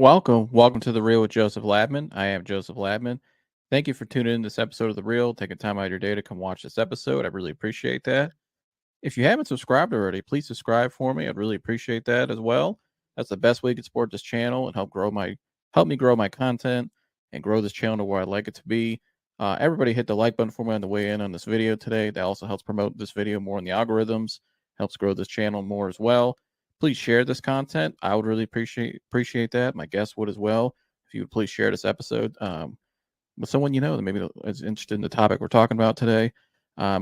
Welcome to The Real with Joseph Labman. I am Joseph Labman. Thank you for tuning in to this episode of The Real, taking time out of your day to come watch this episode. I really appreciate that. If you haven't subscribed already, please subscribe for me. I'd really appreciate that as well. That's the best way you can support this channel and help me grow my content and grow this channel to where I'd like it to be. Everybody hit the like button for me on the way in on this video today. That also helps promote this video more in the algorithms, helps grow this channel more as well. Please share this content. I would really appreciate that. My guests would as well. If you would please share this episode with someone you know that maybe is interested in the topic we're talking about today.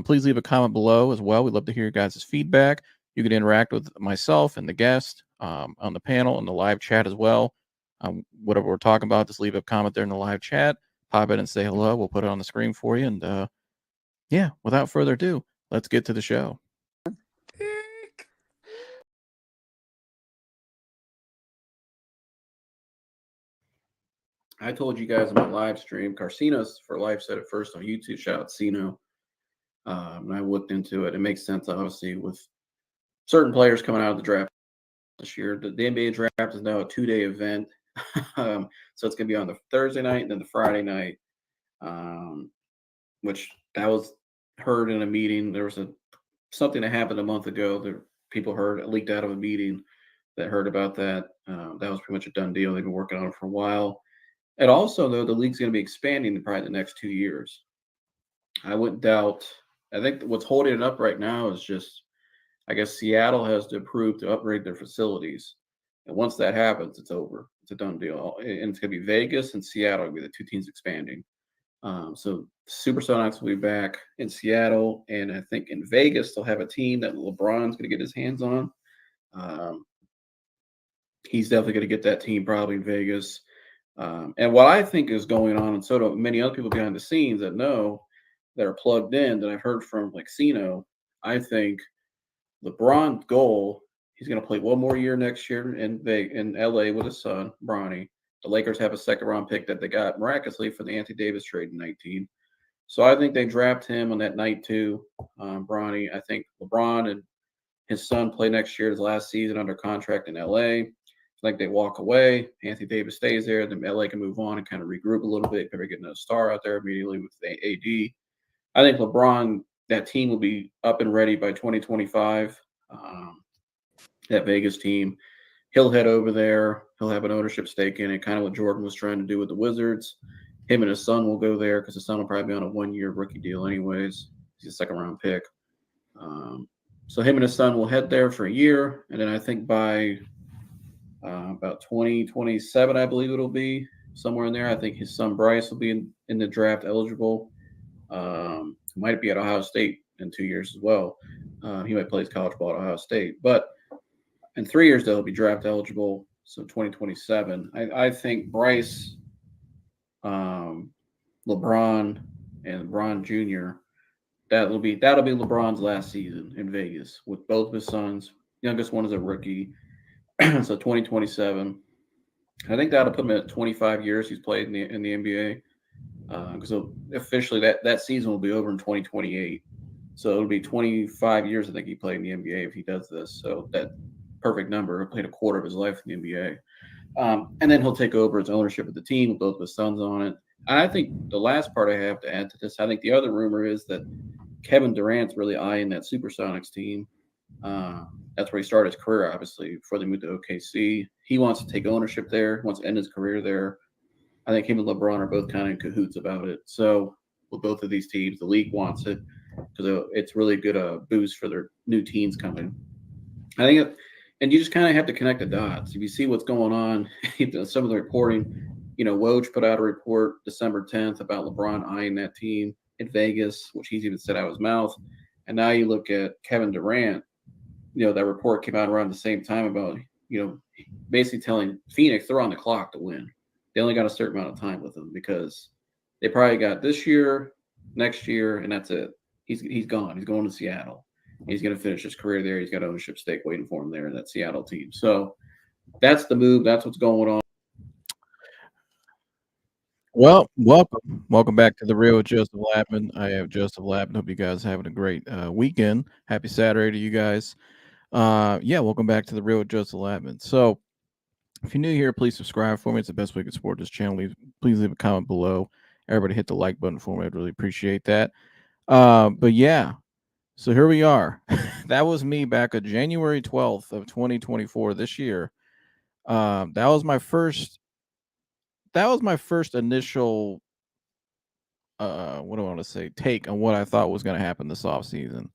Please leave a comment below as well. We'd love to hear your guys' feedback. You can interact with myself and the guest on the panel and the live chat as well. Whatever we're talking about, just leave a comment there in the live chat. Pop in and say hello. We'll put it on the screen for you. And yeah, without further ado, let's get to the show. I told you guys in my live stream, Carcinos for Life said it first on YouTube. Shout out Cino. And I looked into it. It makes sense, obviously, with certain players coming out of the draft this year. The NBA draft is now a 2-day event. So it's going to be on the Thursday night and then the Friday night, which that was heard in a meeting. There was something that happened a month ago that people heard, it leaked out of a meeting that heard about that. That was pretty much a done deal. They've been working on it for a while. And also, though, the league's going to be expanding in probably the next 2 years. I wouldn't doubt. I think what's holding it up right now is just, I guess Seattle has to approve to upgrade their facilities. And once that happens, it's over. It's a done deal. And it's going to be Vegas and Seattle will be the two teams expanding. So Supersonics will be back in Seattle. And I think in Vegas, they'll have a team that LeBron's going to get his hands on. He's definitely going to get that team probably in Vegas. And what I think is going on, and so do many other people behind the scenes that are plugged in, that I've heard from, like Cino, I think LeBron's goal, he's going to play one more year next year in LA with his son, Bronny. The Lakers have a second-round pick that they got miraculously for the Anthony Davis trade in 2019. So I think they draft him on that night too, Bronny. I think LeBron and his son play next year, his last season under contract in LA. I think they walk away. Anthony Davis stays there. Then LA can move on and kind of regroup a little bit. Maybe get another star out there immediately with the AD. I think LeBron, that team will be up and ready by 2025. That Vegas team, he'll head over there. He'll have an ownership stake in it, kind of what Jordan was trying to do with the Wizards. Him and his son will go there because his son will probably be on a 1-year rookie deal anyways. He's a second-round pick. So him and his son will head there for a year. And then I think by about 2027, I believe it'll be somewhere in there. I think his son Bryce will be in the draft eligible. Might be at Ohio State in 2 years as well. He might play his college ball at Ohio State. But in 3 years, they'll be draft eligible. So 2027. I think Bryce, LeBron, and LeBron Jr., that'll be LeBron's last season in Vegas with both of his sons. Youngest one is a rookie. So 2027, I think that'll put him at 25 years he's played in the NBA. Because officially that season will be over in 2028. So it'll be 25 years I think he played in the NBA if he does this. So that perfect number. He played a quarter of his life in the NBA. And then he'll take over his ownership of the team with both of his sons on it. And I think the last part I have to add to this, I think the other rumor is that Kevin Durant's really eyeing that Supersonics team. That's where he started his career, obviously, before they moved to OKC. He wants to take ownership there, he wants to end his career there. I think him and LeBron are both kind of in cahoots about it. So with both of these teams, the league wants it because it's really good boost for their new teams coming. I think, and you just kind of have to connect the dots. If you see what's going on, some of the reporting, Woj put out a report December 10th about LeBron eyeing that team in Vegas, which he's even said out of his mouth. And now you look at Kevin Durant, that report came out around the same time about, basically telling Phoenix they're on the clock to win. They only got a certain amount of time with him because they probably got this year, next year, and that's it. He's gone. He's going to Seattle. He's going to finish his career there. He's got ownership stake waiting for him there in that Seattle team. So that's the move. That's what's going on. Well, welcome back to The Real with Joseph Labman. I have Joseph Labman. Hope you guys are having a great weekend. Happy Saturday to you guys. Welcome back to The Real with Joseph Labman. So If you're new here, please subscribe for me. It's the best way to support this channel. Please leave a comment below. Everybody hit the like button for me. I'd really appreciate that. But yeah, so here we are. That was me back on January 12th of 2024 this year. That was my first. That was my first initial. What do I want to say? Take on what I thought was going to happen this off season.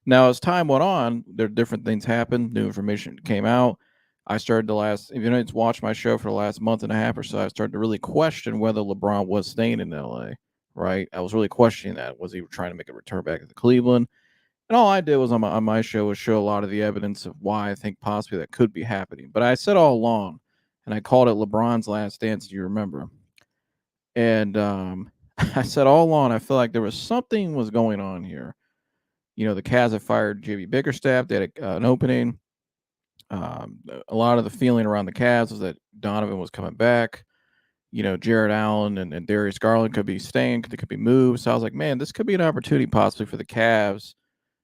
Now, as time went on, there different things happened. New information came out. I started to if you didn't watch my show for the last month and a half or so, I started to really question whether LeBron was staying in LA. Right? I was really questioning that. Was he trying to make a return back to Cleveland? And all I did was on my show was show a lot of the evidence of why I think possibly that could be happening. But I said all along, and I called it LeBron's last dance. Do you remember? And I said all along, I feel like there was something was going on here. The Cavs had fired JB Bickerstaff. They had an opening. A lot of the feeling around the Cavs was that Donovan was coming back. Jared Allen and Darius Garland could be staying. They could be moved. So I was like, man, this could be an opportunity possibly for the Cavs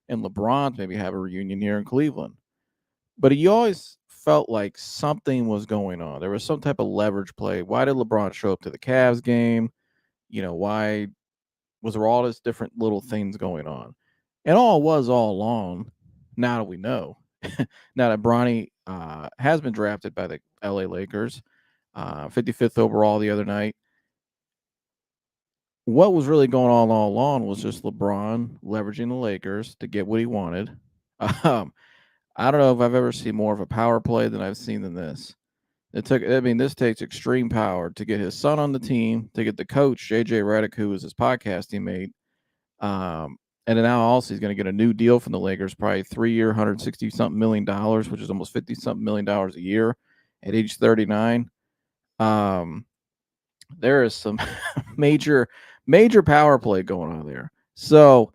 and LeBron to maybe have a reunion here in Cleveland. But you always felt like something was going on. There was some type of leverage play. Why did LeBron show up to the Cavs game? Why was there all this different little things going on? And all it was all along, now that we know, now that Bronny has been drafted by the LA Lakers, 55th overall the other night, what was really going on all along was just LeBron leveraging the Lakers to get what he wanted. Um, I don't know if I've ever seen more of a power play than I've seen than this. This takes extreme power to get his son on the team, to get the coach, JJ Redick, who was his podcast teammate. And then now also he's going to get a new deal from the Lakers, probably 3 year, $160-something million, which is almost $50-something million a year at age 39. Um, there is some major, major power play going on there. So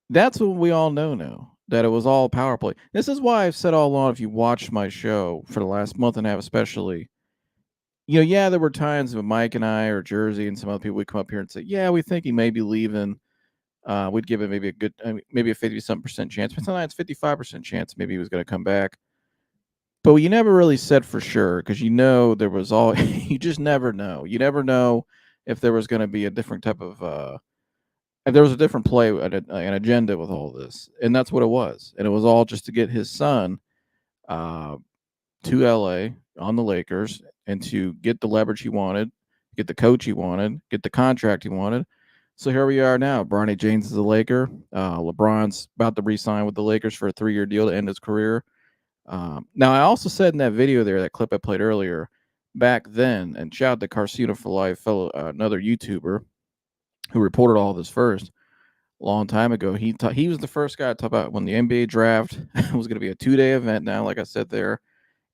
that's what we all know now, that it was all power play. This is why I've said all along, if you watched my show for the last month and a half, especially, yeah, there were times when Mike and I or Jersey and some other people would come up here and say, yeah, we think he may be leaving. We'd give it maybe maybe a 50-something% chance, but sometimes 55% chance maybe he was going to come back. But you never really said for sure because there was all, you just never know. You never know if there was going to be a different type of, if there was a different play, an agenda with all this. And that's what it was. And it was all just to get his son uh, to LA on the Lakers and to get the leverage he wanted, get the coach he wanted, get the contract he wanted. So here we are now. Bronny James is a Laker. LeBron's about to re-sign with the Lakers for a 3 year deal to end his career. Now, I also said in that video there, that clip I played earlier, back then, and shout out to Carcino for Life, fellow another YouTuber who reported all this first a long time ago. He was the first guy to talk about when the NBA draft was going to be a 2 day event. Now, like I said there,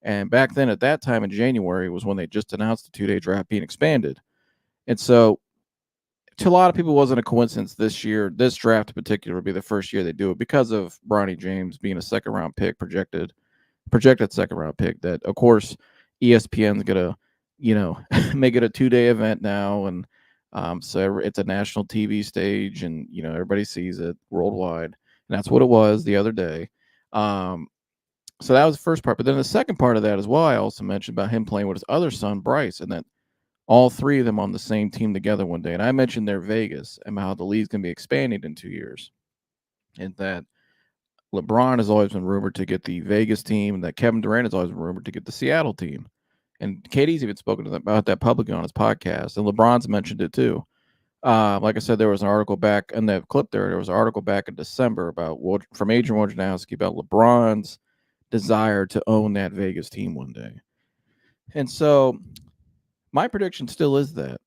and back then, at that time in January, was when they just announced the 2 day draft being expanded. And so, to a lot of people, it wasn't a coincidence this year. This draft in particular would be the first year they do it because of Bronny James being a second round pick, projected second round pick. That of course ESPN's gonna, make it a 2 day event now, and so it's a national TV stage, and everybody sees it worldwide, and that's what it was the other day. Um, so that was the first part. But then the second part of that as well, I also mentioned about him playing with his other son, Bryce, and that all three of them on the same team together one day. And I mentioned their Vegas and how the league's going to be expanding in 2 years. And that LeBron has always been rumored to get the Vegas team, and that Kevin Durant has always been rumored to get the Seattle team. And Katie's even spoken to them about that publicly on his podcast. And LeBron's mentioned it too. Like I said, there was an article back in that clip there. There was an article back in December from Adrian Wojnarowski about LeBron's desire to own that Vegas team one day. And so my prediction still is that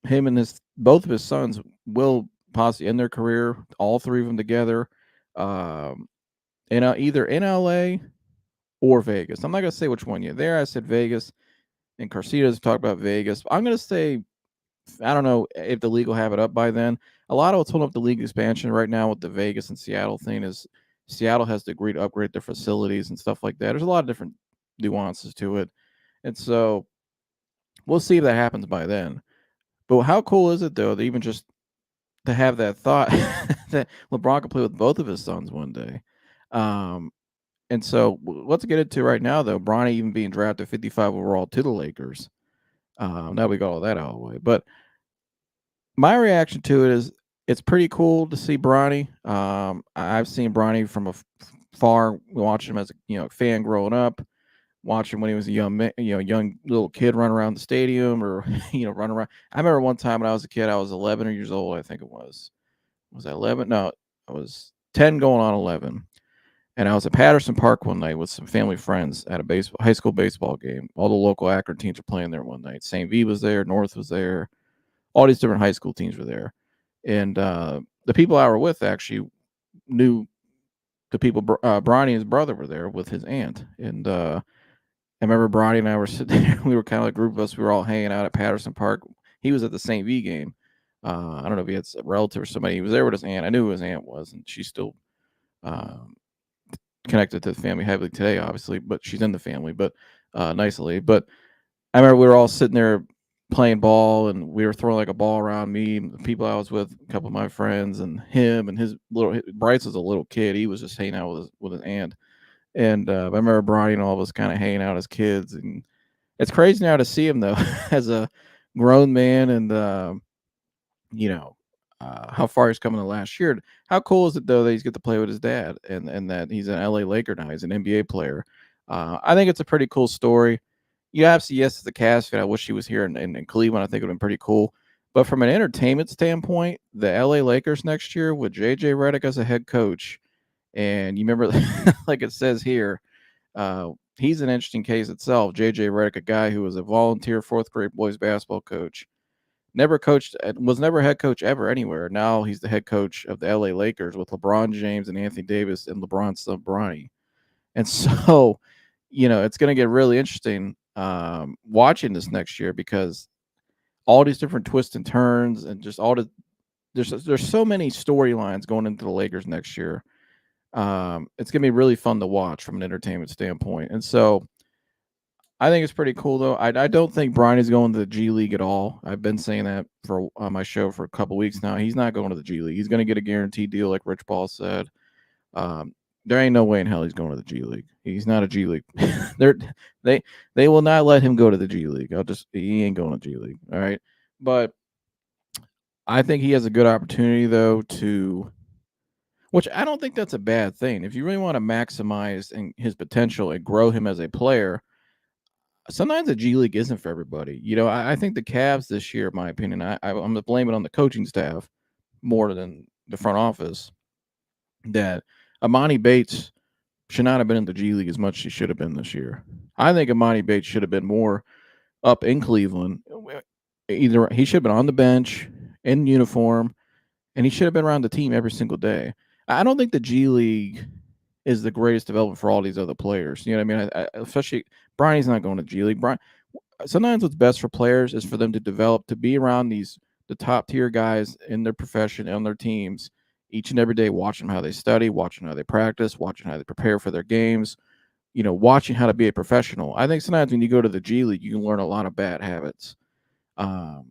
him and both of his sons will possibly end their career, all three of them together, um, either in LA or Vegas. I'm not gonna say which one yet. There, I said Vegas, and Carcino's talked about Vegas. I'm gonna say I don't know if the league will have it up by then. A lot of what's holding up the league expansion right now with the Vegas and Seattle thing is Seattle has to agree to upgrade their facilities and stuff like that. There's a lot of different nuances to it, and so we'll see if that happens by then. But how cool is it though, that even just to have that thought that LeBron could play with both of his sons one day? Um, And so let's get into right now, though. Bronny even being drafted 55 overall to the Lakers. Now we got all that out of the way. But my reaction to it is it's pretty cool to see Bronny. I've seen Bronny from far, watching him as a fan growing up, watching when he was a young little kid run around the stadium or run around. I remember one time when I was a kid, I was 11 years old, I think it was. Was I 11? No, I was 10 going on 11. And I was at Patterson Park one night with some family friends at a high school baseball game. All the local Akron teams were playing there one night. St. V was there, North was there, all these different high school teams were there. And the people I were with actually knew the people. Bronny and his brother were there with his aunt. And I remember Bronny and I were sitting there. We were kind of like a group of us. We were all hanging out at Patterson Park. He was at the St. V game. I don't know if he had a relative or somebody. He was there with his aunt. I knew who his aunt was, and she's still connected to the family heavily today, obviously, but she's in the family, but nicely. But I remember we were all sitting there playing ball, and we were throwing like a ball around me, the people I was with, a couple of my friends, and him, and Bryce was a little kid. He was just hanging out with his aunt. And I remember Brian and all of us kind of hanging out as kids. And it's crazy now to see him, though, as a grown man, and how far he's come in the last year. How cool is it, though, that he's get to play with his dad, and that he's an LA Laker now. He's an NBA player. I think it's a pretty cool story. Obviously, yes, as a Cavs fan, I wish he was here in Cleveland. I think it would have been pretty cool. But from an entertainment standpoint, the LA Lakers next year with JJ Redick as a head coach, and you remember, like it says here, he's an interesting case itself. JJ Redick, a guy who was a volunteer fourth grade boys basketball coach, never coached, was never head coach ever anywhere. Now he's the head coach of the LA Lakers with LeBron James and Anthony Davis and LeBron's son Bronny. And so, it's going to get really interesting watching this next year, because all these different twists and turns, and just there's so many storylines going into the Lakers next year. It's going to be really fun to watch from an entertainment standpoint. And so I think it's pretty cool, though. I don't think Bronny's going to the G League at all. I've been saying that for on my show for a couple weeks now. He's not going to the G League. He's going to get a guaranteed deal, like Rich Paul said. There ain't no way in hell he's going to the G League. He's not a G League. They will not let him go to the G League. He ain't going to G League. All right. But I think he has a good opportunity, though, which I don't think that's a bad thing. If you really want to maximize his potential and grow him as a player, sometimes the G League isn't for everybody. I think the Cavs this year, in my opinion, I'm going to blame it on the coaching staff more than the front office, that Amani Bates should not have been in the G League as much as he should have been this year. I think Amani Bates should have been more up in Cleveland. Either he should have been on the bench in uniform, and he should have been around the team every single day. I don't think the G League is the greatest development for all these other players. You know what I mean? Especially Bronny's not going to G League. Sometimes what's best for players is for them to develop, to be around the top tier guys in their profession, on their teams, each and every day, watching how they study, watching how they practice, watching how they prepare for their games, watching how to be a professional. I think sometimes when you go to the G League, you can learn a lot of bad habits. And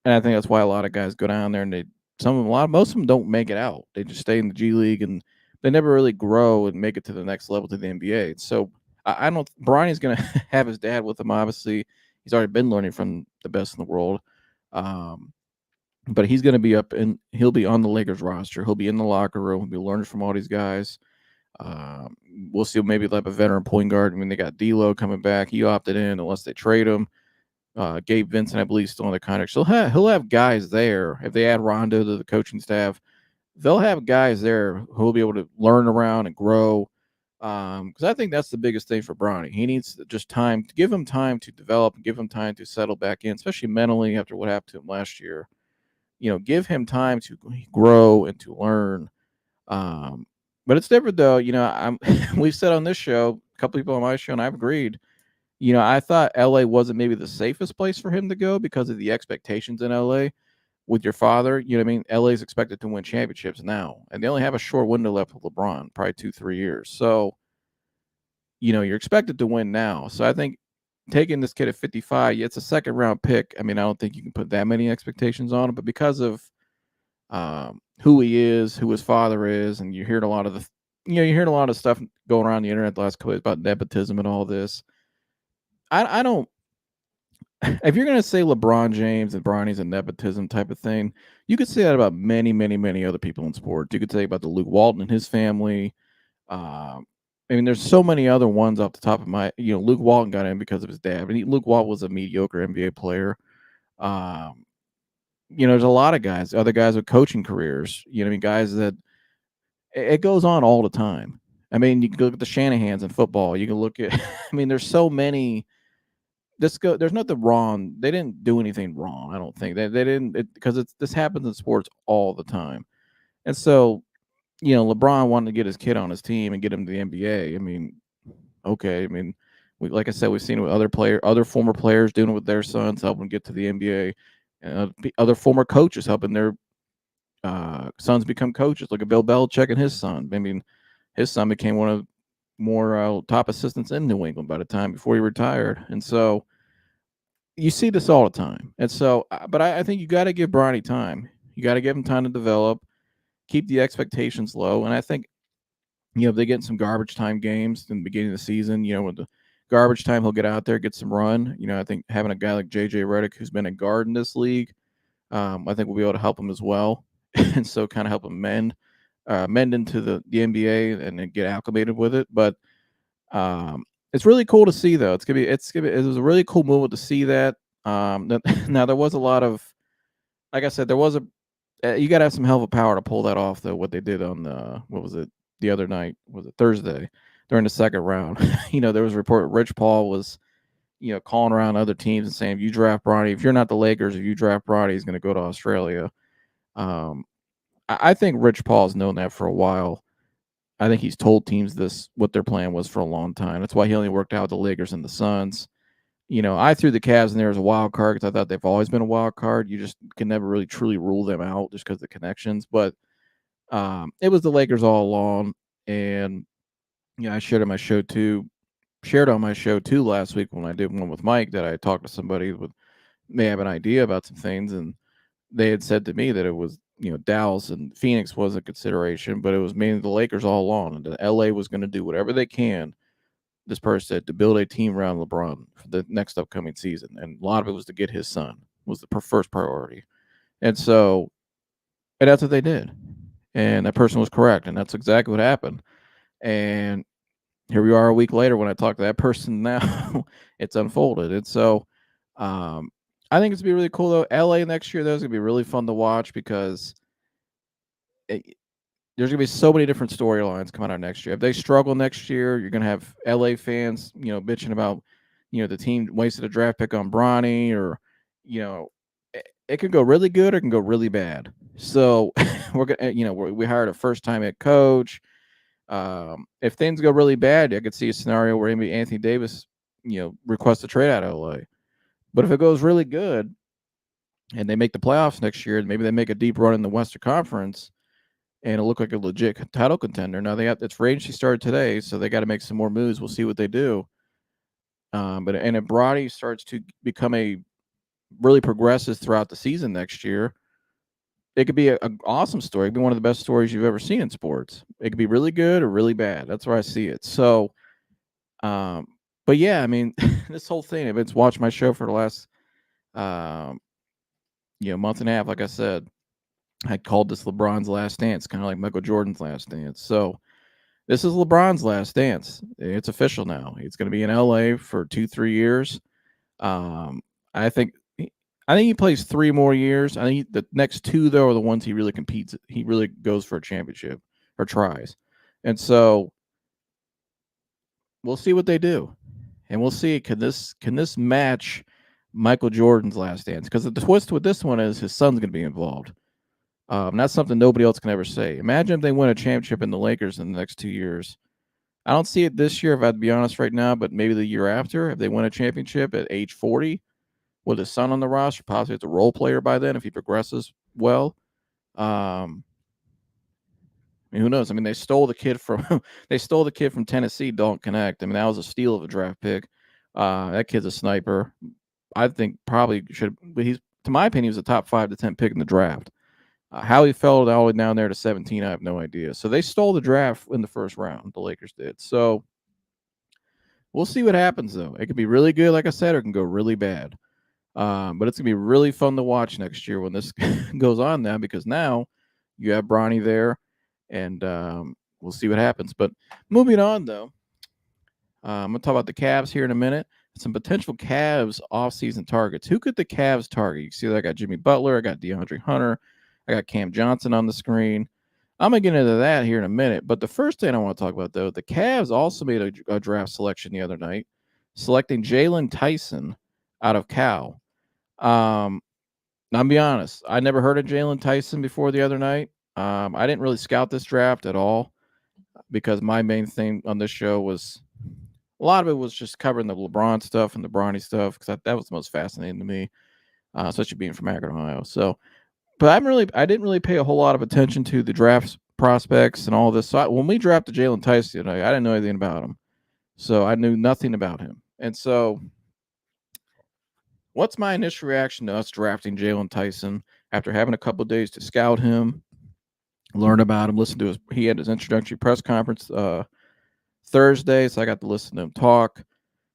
I think that's why a lot of guys go down there, and most of them don't make it out. They just stay in the G League, and they never really grow and make it to the next level, to the NBA. So I don't. Bronny's going to have his dad with him. Obviously, he's already been learning from the best in the world. But he's going to be he'll be on the Lakers roster. He'll be in the locker room. He'll be learning from all these guys. We'll see. Maybe like a veteran point guard. I mean, they got D'Lo coming back. He opted in unless they trade him. Gabe Vincent, I believe, still on the contract. So he'll have guys there. If they add Rondo to the coaching staff, they'll have guys there who will be able to learn around and grow. Because I think that's the biggest thing for Bronny. He needs just time to give him time to develop, give him time to settle back in, especially mentally after what happened to him last year. Give him time to grow and to learn. But it's different, though. We've said on this show, a couple people on my show, and I've agreed. I thought LA wasn't maybe the safest place for him to go because of the expectations in LA with your father. You know what I mean? LA is expected to win championships now, and they only have a short window left with LeBron, probably 2-3 years. So, you're expected to win now. So I think taking this kid at 55, it's a second round pick. I mean, I don't think you can put that many expectations on him, but because of who he is, who his father is, and you heard a lot of you heard a lot of stuff going around the internet the last couple days about nepotism and all this. I don't. If you're gonna say LeBron James and Bronny's a nepotism type of thing, you could say that about many, many, many other people in sports. You could say about the Luke Walton and his family. Um, I mean, there's so many other ones off the top of my. Luke Walton got in because of his dad, but Luke Walton was a mediocre NBA player. Um, there's a lot of guys, other guys with coaching careers. I mean, guys that it goes on all the time. I mean, you can look at the Shanahans in football. You can look at. I mean, there's so many. There's nothing wrong. They didn't do anything wrong. I don't think they didn't because this happens in sports all the time. And so, LeBron wanted to get his kid on his team and get him to the NBA. I mean, okay. I mean, like I said, we've seen it with other former players doing it with their sons, helping get to the NBA. Other former coaches helping their sons become coaches. Look at Bill Belichick and his son. I mean, his son became one of the more top assistants in New England by the time before he retired. And so you see this all the time. And so, but I think you got to give Bronny time. You got to give him time to develop, keep the expectations low. And I think, if they get some garbage time games in the beginning of the season, with the garbage time, he'll get out there, get some run. I think having a guy like JJ Redick, who's been a guard in this league, I think we'll be able to help him as well. And so kind of help him mend into the NBA and then get acclimated with it. But it's really cool to see, though. It was a really cool moment to see that. Now there was a lot of, like I said, there was you got to have some hell of a power to pull that off, though. What they did on what was it the other night? Was it Thursday during the second round? There was a report Rich Paul was, calling around other teams and saying, if you draft Bronny, if you're not the Lakers, if you draft Bronny, he's going to go to Australia. I think Rich Paul's known that for a while. I think he's told teams what their plan was for a long time. That's why he only worked out with the Lakers and the Suns. I threw the Cavs in there as a wild card because I thought they've always been a wild card. You just can never really truly rule them out just because of the connections. But it was the Lakers all along. And I shared on my show too last week when I did one with Mike that I talked to somebody who may have an idea about some things. And they had said to me that it was, Dallas and Phoenix was a consideration, but it was mainly the Lakers all along. And LA was going to do whatever they can, this person said, to build a team around LeBron for the next upcoming season. And a lot of it was to get his son, was the first priority. And that's what they did. And that person was correct. And that's exactly what happened. And here we are a week later when I talk to that person now, it's unfolded. And so I think it's going to be really cool, though. LA next year, though, is going to be really fun to watch because there's going to be so many different storylines coming out next year. If they struggle next year, you're going to have LA fans, bitching about, the team wasted a draft pick on Bronny, or, it can go really good or it can go really bad. So we're going to, we hired a first-time head coach. If things go really bad, I could see a scenario where maybe Anthony Davis, requests a trade out of LA. But if it goes really good and they make the playoffs next year, maybe they make a deep run in the Western Conference and it'll look like a legit title contender. Now it's free agency started today, so they got to make some more moves. We'll see what they do. But if Bronny starts to become really progresses throughout the season next year, it could be an awesome story. It could be one of the best stories you've ever seen in sports. It could be really good or really bad. That's where I see it. So, but yeah, I mean, this whole thing, I've been watching my show for the last, month and a half. Like I said, I called this LeBron's last dance, kind of like Michael Jordan's last dance. So this is LeBron's last dance. It's official now. He's going to be in LA for 2-3 years. I think he plays 3 more years. I think the next 2, though, are the ones he really competes. He really goes for a championship or tries. And so we'll see what they do. And we'll see, can this match Michael Jordan's last dance? Because the twist with this one is his son's going to be involved. That's something nobody else can ever say. Imagine if they win a championship in the Lakers in the next 2 years. I don't see it this year, if I have to be honest right now, but maybe the year after, if they win a championship at age 40 with his son on the roster, possibly as a role player by then if he progresses well. I mean, who knows? I mean, they stole the kid from Tennessee, Dalton Connect. I mean, that was a steal of a draft pick. That kid's a sniper. I think probably should, but to my opinion, he was a top 5 to 10 pick in the draft. How he fell all the way down there to 17, I have no idea. So they stole the draft in the first round. The Lakers did. So we'll see what happens, though. It could be really good, like I said, or it can go really bad. But it's gonna be really fun to watch next year when this goes on now, because now you have Bronny there, and we'll see what happens. But moving on, though, I'm gonna talk about the Cavs here in a minute. Some potential Cavs offseason targets. Who could the Cavs target? You see that I got Jimmy Butler, I got DeAndre Hunter, I got Cam Johnson on the screen. I'm gonna get into that here in a minute. But the first thing I want to talk about, though, the Cavs also made a draft selection the other night, selecting Jaylon Tyson out of Cal. I'll be honest, I never heard of Jaylon Tyson before the other night. I didn't really scout this draft at all because my main thing on this show was a lot of it was just covering the LeBron stuff and the Bronny stuff, because that was the most fascinating to me, especially being from Akron, Ohio. So, but I didn't really pay a whole lot of attention to the draft prospects and all this. So when we drafted Jaylon Tyson, I didn't know anything about him, so I knew nothing about him. And so, what's my initial reaction to us drafting Jaylon Tyson after having a couple of days to scout him, learn about him, listen to he had his introductory press conference Thursday, so I got to listen to him talk,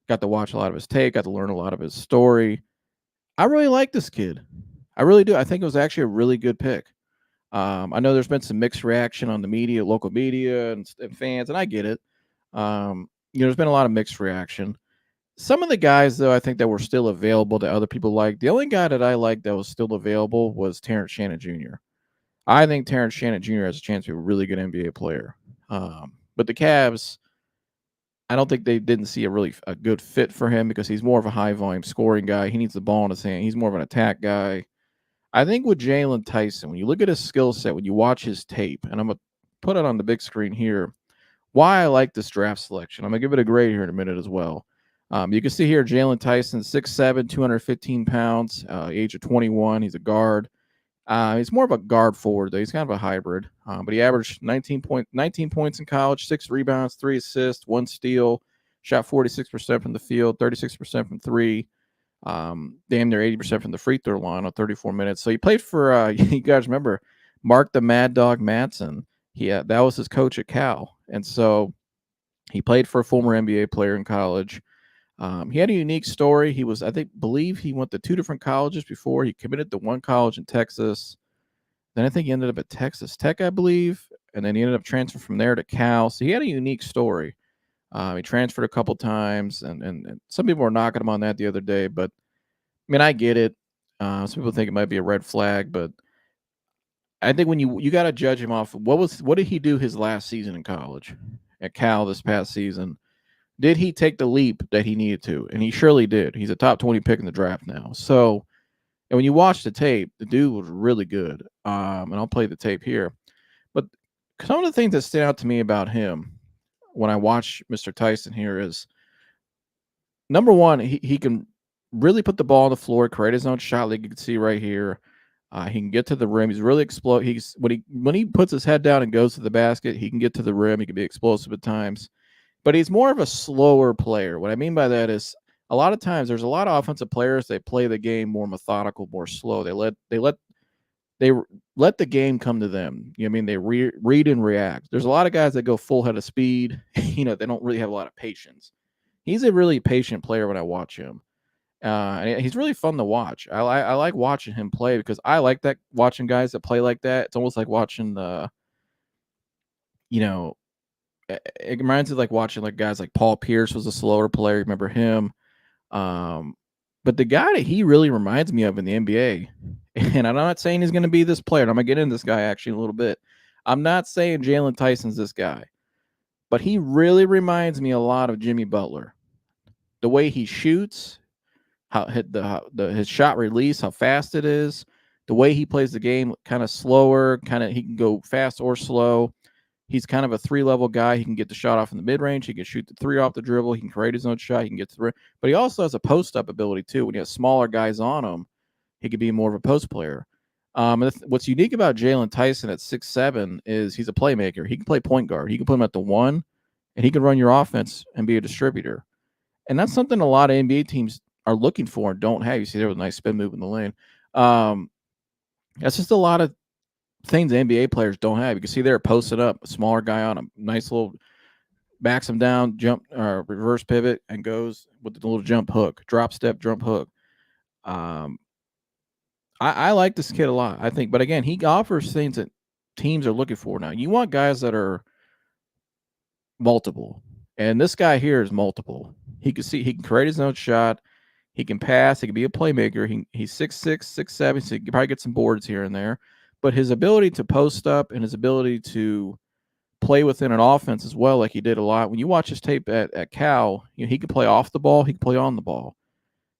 got to watch a lot of his tape, got to learn a lot of his story. I really like this kid. I really do. I think it was actually a really good pick. I know there's been some mixed reaction on the media, local media, and fans, and I get it. There's been a lot of mixed reaction. Some of the guys, though, I think that were still available that other people liked. The only guy that I liked that was still available was Terrence Shannon Jr. I think Terrence Shannon Jr. has a chance to be a really good NBA player. But the Cavs, I don't think they didn't see a good fit for him because he's more of a high volume scoring guy. He needs the ball in his hand. He's more of an attack guy. I think with Jaylon Tyson, when you look at his skill set, when you watch his tape, and I'm going to put it on the big screen here, why I like this draft selection. I'm going to give it a grade here in a minute as well. You can see here Jaylon Tyson, 6'7", 215 pounds, age of 21. He's a guard. He's more of a guard forward, though. He's kind of a hybrid. But he averaged 19 points in college, 6 rebounds, 3 assists, 1 steal, shot 46% from the field, 36% from 3. Damn near 80% from the free throw line on 34 minutes. So he played for, you guys remember, Mark the Mad Dog Madsen. That was his coach at Cal. And so he played for a former NBA player in college. He had a unique story. He was, believe he went to 2 different colleges before. He committed to one college in Texas. Then I think he ended up at Texas Tech, I believe. And then he ended up transferring from there to Cal. So he had a unique story. He transferred a couple times, and some people were knocking him on that the other day. But, I mean, I get it. Some people think it might be a red flag, but I think when you got to judge him off, what did he do his last season in college at Cal this past season? Did he take the leap that he needed to? And he surely did. He's a top 20 pick in the draft now. So, and when you watch the tape, the dude was really good. And I'll play the tape here. But some of the things that stand out to me about him when I watch Mr. Tyson here is, number one, he can really put the ball on the floor, create his own shot, like you can see right here. He can get to the rim. He's really explode. When he puts his head down and goes to the basket, he can get to the rim. He can be explosive at times. But he's more of a slower player. What I mean by that is, a lot of times there's a lot of offensive players, they play the game more methodical, more slow. They let the game come to them. You know what I mean? They read and react. There's a lot of guys that go full head of speed. They don't really have a lot of patience. He's a really patient player when I watch him. And he's really fun to watch. I like watching him play because I like that, watching guys that play like that. It's almost like watching it reminds me of like watching like guys like Paul Pierce was a slower player. Remember him? But the guy that he really reminds me of in the NBA, and I'm not saying he's going to be this player, and I'm going to get into this guy actually in a little bit. I'm not saying Jaylon Tyson's this guy, but he really reminds me a lot of Jimmy Butler. The way he shoots, his shot release, how fast it is, the way he plays the game, kind of slower, he can go fast or slow. He's kind of a 3-level guy. He can get the shot off in the mid-range. He can shoot the 3 off the dribble. He can create his own shot. He can get to the rim. But he also has a post-up ability, too. When you have smaller guys on him, he could be more of a post player. What's unique about Jaylon Tyson at 6'7" is he's a playmaker. He can play point guard. He can put him at the 1, and he can run your offense and be a distributor. And that's something a lot of NBA teams are looking for and don't have. You see there with a nice spin move in the lane. That's just a lot of things NBA players don't have. You can see they're posted up, a smaller guy on a nice little backs him down, jump reverse pivot, and goes with the little jump hook, drop step, jump hook. Um, I like this kid a lot. I think, but again, he offers things that teams are looking for now. You want guys that are multiple, and this guy here is multiple. He can create his own shot. He can pass. He can be a playmaker. He's 6'6", 6'7", so he can probably get some boards here and there. But his ability to post up and his ability to play within an offense as well, like he did a lot. When you watch his tape at Cal, he could play off the ball. He can play on the ball.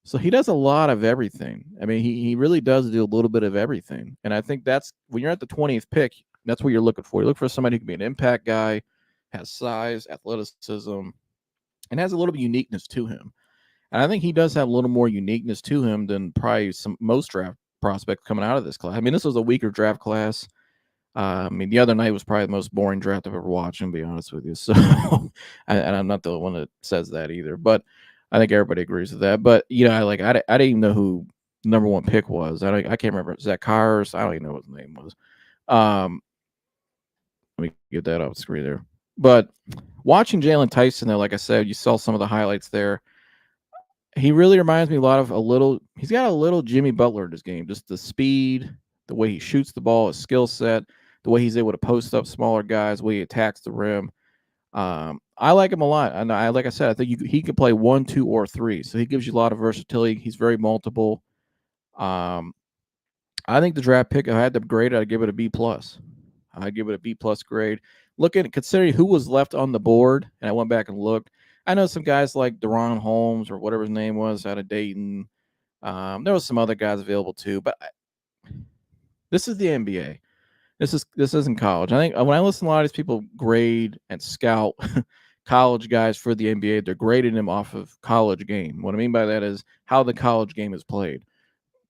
So he does a lot of everything. I mean, he really does do a little bit of everything. And I think that's when you're at the 20th pick, that's what you're looking for. You look for somebody who can be an impact guy, has size, athleticism, and has a little bit of uniqueness to him. And I think he does have a little more uniqueness to him than probably most draft prospects coming out of this class. I mean, this was a weaker draft class. I mean, the other night was probably the most boring draft I've ever watched, to be honest with you. So, and I'm not the one that says that either, but I think everybody agrees with that. But I didn't even know who the number one pick was. I can't remember. Zach Cars. I don't even know what his name was. Let me get that off the screen there. But watching Jaylon Tyson, though, like I said, you saw some of the highlights there. He really reminds me he's got a little Jimmy Butler in his game. Just the speed, the way he shoots the ball, his skill set, the way he's able to post up smaller guys, the way he attacks the rim. I like him a lot. And like I said, I think he can play 1, 2, or 3. So he gives you a lot of versatility. He's very multiple. I think the draft pick, if I had to grade it, I'd give it a B+. I'd give it a B+ grade. Considering who was left on the board, and I went back and looked, I know some guys like Deron Holmes or whatever his name was out of Dayton. There was some other guys available too, but this is the NBA. This isn't college. I think when I listen to a lot of these people grade and scout college guys for the NBA, they're grading them off of college game. What I mean by that is how the college game is played.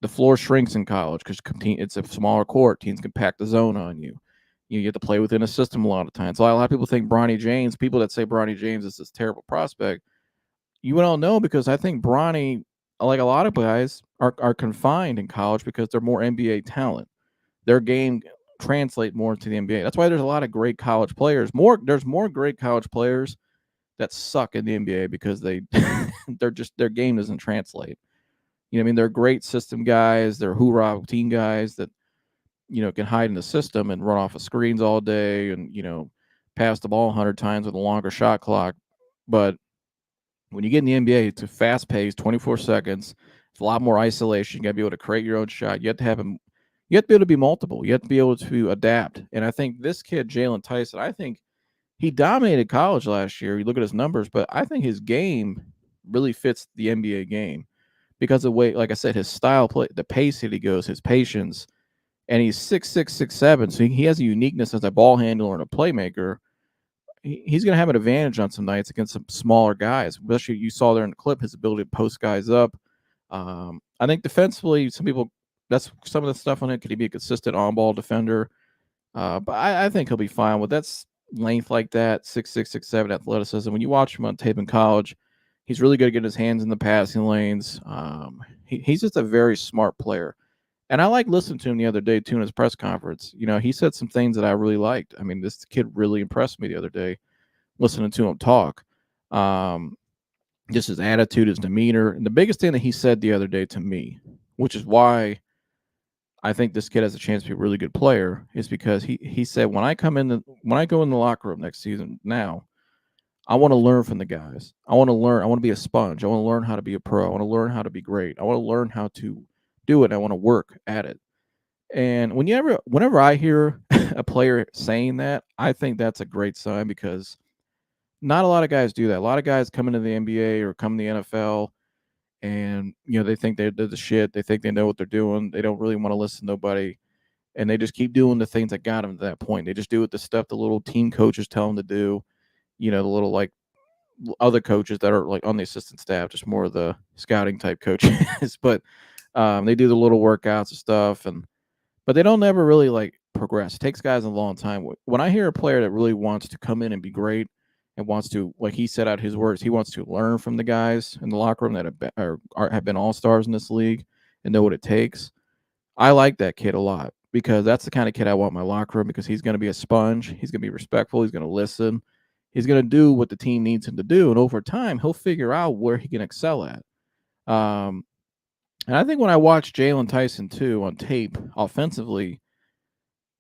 The floor shrinks in college because it's a smaller court. Teams can pack the zone on you. You get to play within a system a lot of times. So a lot of people think Bronny James, people that say Bronny James is this terrible prospect, you don't know, because I think Bronny, like a lot of guys, are confined in college because they're more NBA talent. Their game translate more to the NBA. That's why there's a lot of great college players. There's more great college players that suck in the NBA because their game doesn't translate. I mean, they're great system guys. They're hoorah team guys that can hide in the system and run off of screens all day and pass the ball 100 times with a longer shot clock. But when you get in the NBA, it's a fast paced, 24 seconds. It's a lot more isolation. You got to be able to create your own shot. You have to be able to be multiple. You have to be able to adapt. And I think this kid, Jaylon Tyson, I think he dominated college last year. You look at his numbers, but I think his game really fits the NBA game because of the way, like I said, his style play, the pace that he goes, his patience, and he's 6'6", 6'7", so he has a uniqueness as a ball handler and a playmaker. He's going to have an advantage on some nights against some smaller guys. Especially you saw there in the clip his ability to post guys up. I think defensively, that's some of the stuff on it. Could he be a consistent on-ball defender? But I think he'll be fine with that length like that, 6'6", 6'7", athleticism. When you watch him on tape in college, he's really good at getting his hands in the passing lanes. He's just a very smart player. And I like listening to him the other day, too, in his press conference. He said some things that I really liked. I mean, this kid really impressed me the other day, listening to him talk. Just his attitude, his demeanor. And the biggest thing that he said the other day to me, which is why I think this kid has a chance to be a really good player, is because he said, when I go in the locker room next season now, I want to learn from the guys. I want to learn. I want to be a sponge. I want to learn how to be a pro. I want to learn how to be great. I want to learn how to do it. I want to work at it. And whenever I hear a player saying that, I think that's a great sign, because not a lot of guys do that. A lot of guys come into the NBA or come to the NFL and, they think they're the shit. They think they know what they're doing. They don't really want to listen to nobody. And they just keep doing the things that got them to that point. They just do the stuff the little team coaches tell them to do. The little like other coaches that are like on the assistant staff, just more of the scouting type coaches. But they do the little workouts and stuff, but they don't ever really like progress. It takes guys a long time. When I hear a player that really wants to come in and be great and wants to, like he said out his words, he wants to learn from the guys in the locker room that have been all-stars in this league and know what it takes. I like that kid a lot, because that's the kind of kid I want in my locker room because he's going to be a sponge. He's going to be respectful. He's going to listen. He's going to do what the team needs him to do. And over time, he'll figure out where he can excel at. And I think when I watch Jaylon Tyson, too, on tape offensively,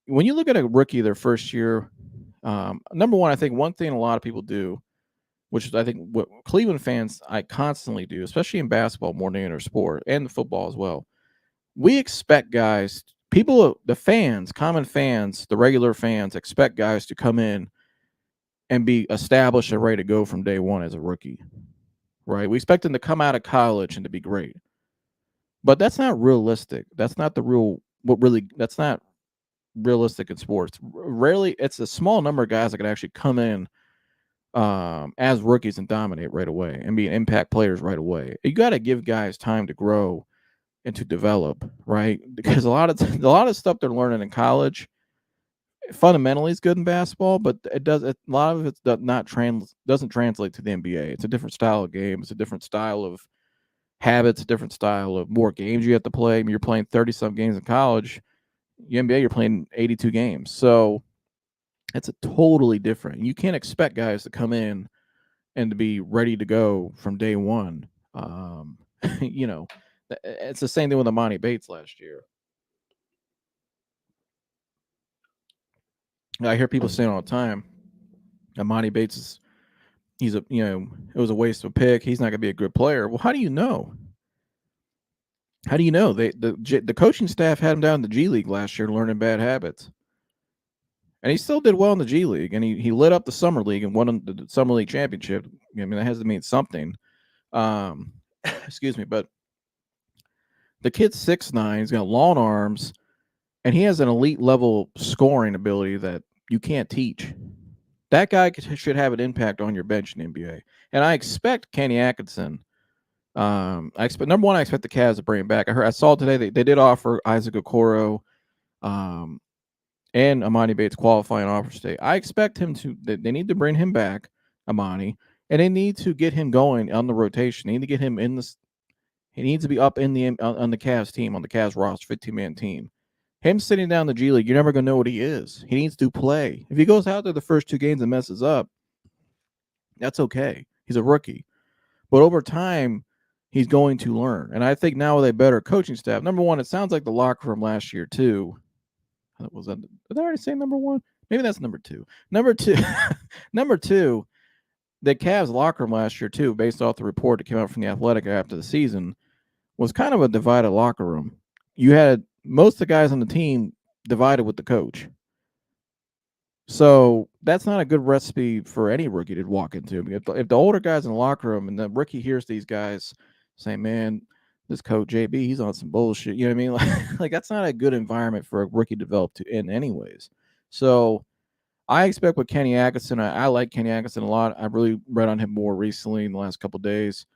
when you look at a rookie their first year, number one, I think one thing a lot of people do, which is I think what Cleveland fans I constantly do, especially in basketball more than any other sport and the football as well. We expect guys, people, the fans, common fans, the regular fans expect guys to come in and be established and ready to go from day one as a rookie, right? We expect them to come out of college and to be great. But that's not realistic. That's not that's not realistic in sports. Rarely, it's a small number of guys that can actually come in as rookies and dominate right away and be impact players right away. You got to give guys time to grow and to develop, right? Because a lot of stuff they're learning in college fundamentally is good in basketball, but a lot of it doesn't translate to the NBA. It's a different style of game. It's a different style of habits, a different style of more games you have to play. I mean, you're playing 30-some games in college. The NBA, you're playing 82 games. So it's a totally different. You can't expect guys to come in and to be ready to go from day one. You know, it's the same thing with Amani Bates last year. I hear people saying all the time, Amani Bates it was a waste of a pick. He's not going to be a good player. Well, how do you know? How do you know? The coaching staff had him down in the G League last year learning bad habits. And he still did well in the G League, and he lit up the Summer League and won the Summer League championship. I mean, that has to mean something. Excuse me, but the kid's 6'9", he's got long arms, and he has an elite level scoring ability that you can't teach. That guy should have an impact on your bench in the NBA. And I expect Kenny Atkinson. Number one, I expect the Cavs to bring him back. I saw today they did offer Isaac Okoro and Amani Bates qualifying offers today. I expect him to. They need to bring him back, Amani, and they need to get him going on the rotation. They need to get him in this. He needs to be up in on the Cavs team, on the Cavs roster, 15-man team. Him sitting down in the G League, you're never going to know what he is. He needs to play. If he goes out there the first 2 games and messes up, that's okay. He's a rookie. But over time, he's going to learn. And I think now with a better coaching staff, number one, it sounds like the locker room last year, too. Did I already say number one? Maybe that's number two. Number two, the Cavs locker room last year, too, based off the report that came out from the Athletic after the season, was kind of a divided locker room. You had most of the guys on the team divided with the coach. So that's not a good recipe for any rookie to walk into. I mean, if the older guys in the locker room and the rookie hears these guys saying, man, this coach JB, he's on some bullshit. You know what I mean? Like that's not a good environment for a rookie to develop in anyways. So I expect with Kenny Atkinson, I like Kenny Atkinson a lot. I really read on him more recently in the last couple of days.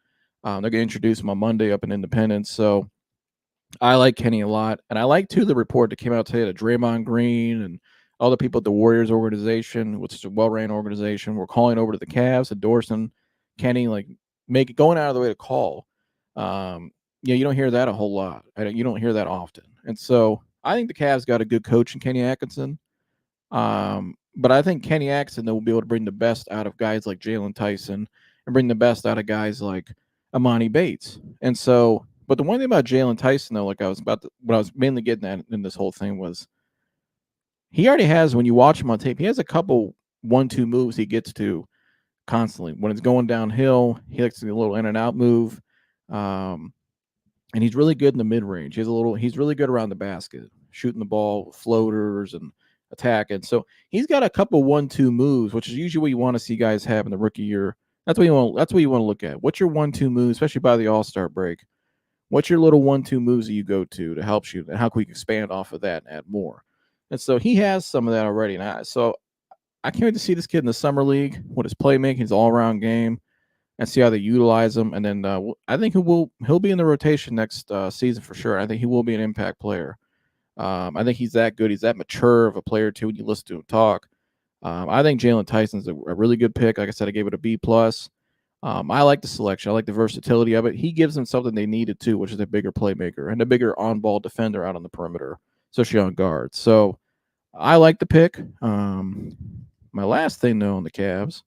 They're going to introduce him on Monday up in Independence. So I like Kenny a lot. And I like, too, the report that came out today that Draymond Green and other people at the Warriors organization, which is a well-ran organization, were calling over to the Cavs, endorsing Kenny, like going out of the way to call. You don't hear that a whole lot. You don't hear that often. And so I think the Cavs got a good coach in Kenny Atkinson. But I think Kenny Atkinson will be able to bring the best out of guys like Jaylon Tyson and bring the best out of guys like Amani Bates. And so, but the one thing about Jaylon Tyson, though, what I was mainly getting at in this whole thing was he already has, when you watch him on tape, he has a couple 1-2 moves he gets to constantly. When it's going downhill, he likes to do a little in and out move. And he's really good in the mid range. He's really good around the basket, shooting the ball, floaters, and attacking. So he's got a couple 1-2 moves, which is usually what you want to see guys have in the rookie year. That's what you want to look at. What's your 1-2 moves, especially by the All-Star break? What's your little 1-2 moves that you go to help you, and how can we expand off of that and add more? And so he has some of that already. And I can't wait to see this kid in the summer league, what his playmaking, his all-around game, and see how they utilize him. And then I think he'll be in the rotation next season for sure. I think he will be an impact player. I think he's that good. He's that mature of a player too when you listen to him talk. I think Jaylon Tyson's a really good pick. Like I said, I gave it a B+. I like the selection. I like the versatility of it. He gives them something they needed too, which is a bigger playmaker and a bigger on-ball defender out on the perimeter. especially on guards. So I like the pick. My last thing though on the Cavs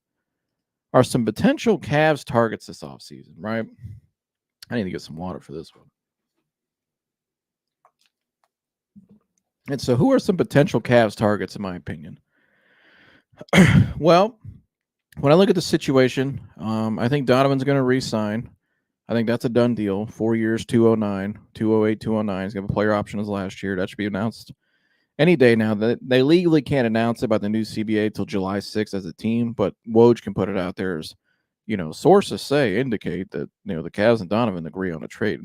are some potential Cavs targets this offseason, right? I need to get some water for this one. And so, who are some potential Cavs targets, in my opinion? Well, when I look at the situation, I think Donovan's going to re-sign. I think that's a done deal. 4 years, 209, 208, 209. He's going to have a player option as last year. That should be announced any day now. That they legally can't announce it by the new CBA till July 6th as a team, but Woj can put it out there as, sources indicate that, the Cavs and Donovan agree on a trade.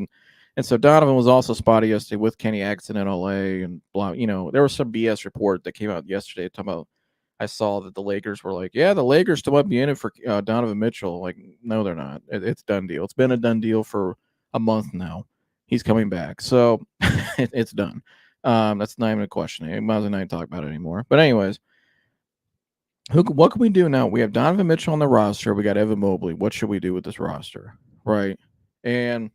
And so Donovan was also spotty yesterday with Kenny Atkinson in LA and blah. There was some BS report that came out yesterday talking about. I saw that the Lakers were like, yeah, the Lakers still might be in it for Donovan Mitchell. Like, no, they're not. It's a done deal. It's been a done deal for a month now. He's coming back. So it's done. That's not even a question. I might as well not talk about it anymore. But anyways, what can we do now? We have Donovan Mitchell on the roster. We got Evan Mobley. What should we do with this roster? Right. And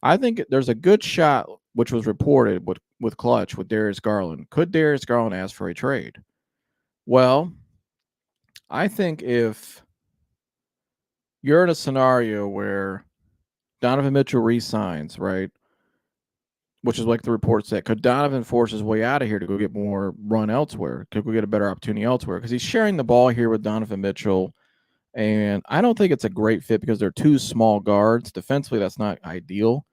I think there's a good shot, which was reported with Clutch with Darius Garland. Could Darius Garland ask for a trade? Well, I think if you're in a scenario where Donovan Mitchell re-signs, right, which is like the report said, could Donovan force his way out of here to go get more run elsewhere? Could we get a better opportunity elsewhere? Because he's sharing the ball here with Donovan Mitchell, and I don't think it's a great fit because they're two small guards. Defensively, that's not ideal.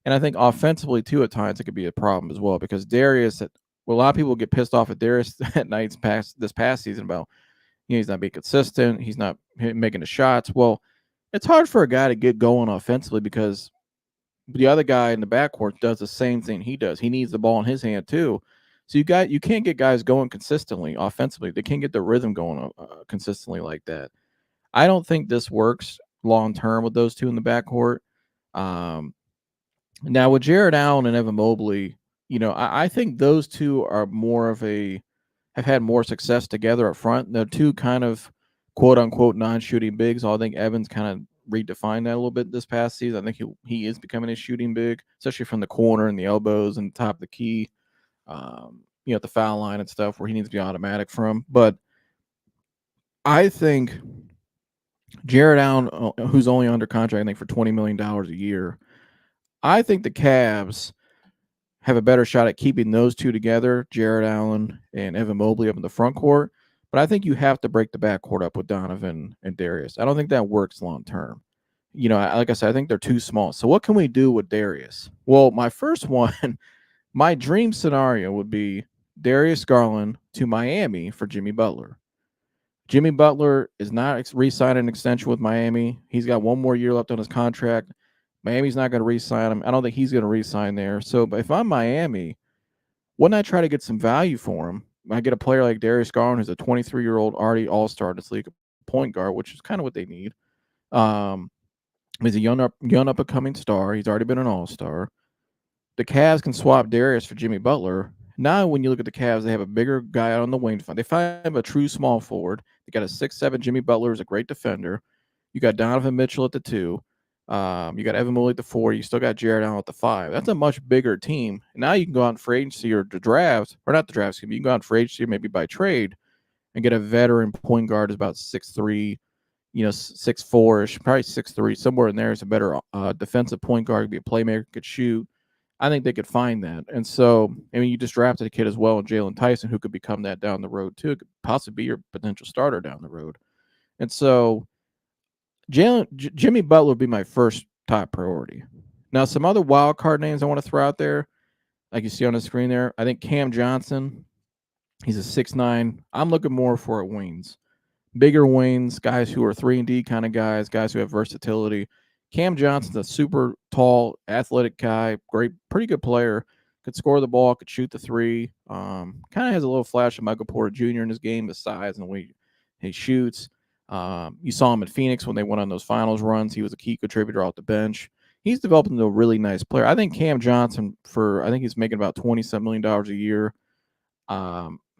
And I think offensively, too, at times it could be a problem as well because Darius, a lot of people get pissed off at Darius at nights this past season about he's not being consistent. He's not making the shots. Well, it's hard for a guy to get going offensively because the other guy in the backcourt does the same thing he does. He needs the ball in his hand too. So you can't get guys going consistently offensively. They can't get the rhythm going consistently like that. I don't think this works long term with those two in the backcourt. Now with Jared Allen and Evan Mobley, I think those two are have had more success together up front. They're two kind of quote unquote non-shooting bigs. I think Evans kind of redefined that a little bit this past season. I think he is becoming a shooting big, especially from the corner and the elbows and the top of the key, at the foul line and stuff where he needs to be automatic from. But I think Jared Allen, who's only under contract, I think for $20 million a year, I think the Cavs have a better shot at keeping those two together, Jared Allen and Evan Mobley up in the front court. But I think you have to break the backcourt up with Donovan and Darius. I don't think that works long term. Like I said, I think they're too small. So what can we do with Darius? Well, my first one, my dream scenario would be Darius Garland to Miami for Jimmy Butler. Jimmy Butler is not re-signing an extension with Miami. He's got one more year left on his contract. Miami's not going to re-sign him. I don't think he's going to re-sign there. So but if I'm Miami, wouldn't I try to get some value for him? I get a player like Darius Garland, who's a 23-year-old already all-star in this league, point guard, which is kind of what they need. He's a young up-and-coming star. He's already been an all-star. The Cavs can swap Darius for Jimmy Butler. Now, when you look at the Cavs, they have a bigger guy out on the wing. They find a true small forward. They got a 6'7" Jimmy Butler, who's a great defender. You got Donovan Mitchell at the 2. You got Evan Mobley at the 4. You still got Jared Allen at the 5. That's a much bigger team. Now you can go out in free agency or the draft, or not the draft, excuse me. You can go out in free agency maybe by trade and get a veteran point guard who's about 6'3", 6'4"ish, probably 6'3", somewhere in there is a better defensive point guard, could be a playmaker, could shoot. I think they could find that. And so, you just drafted a kid as well, Jaylon Tyson, who could become that down the road too. It could possibly be your potential starter down the road. And so Jimmy Butler would be my first top priority. Now, some other wild card names I want to throw out there, like you see on the screen there. I think Cam Johnson, he's a 6'9". I'm looking more for wings. Bigger wings, guys who are 3-and-D kind of guys who have versatility. Cam Johnson's a super tall, athletic guy, pretty good player. Could score the ball, could shoot the 3. Kind of has a little flash of Michael Porter Jr. in his game, the size and the way he shoots. You saw him in Phoenix when they went on those finals runs. He was a key contributor off the bench. He's developed into a really nice player. I think Cam Johnson, I think he's making about $27 million a year.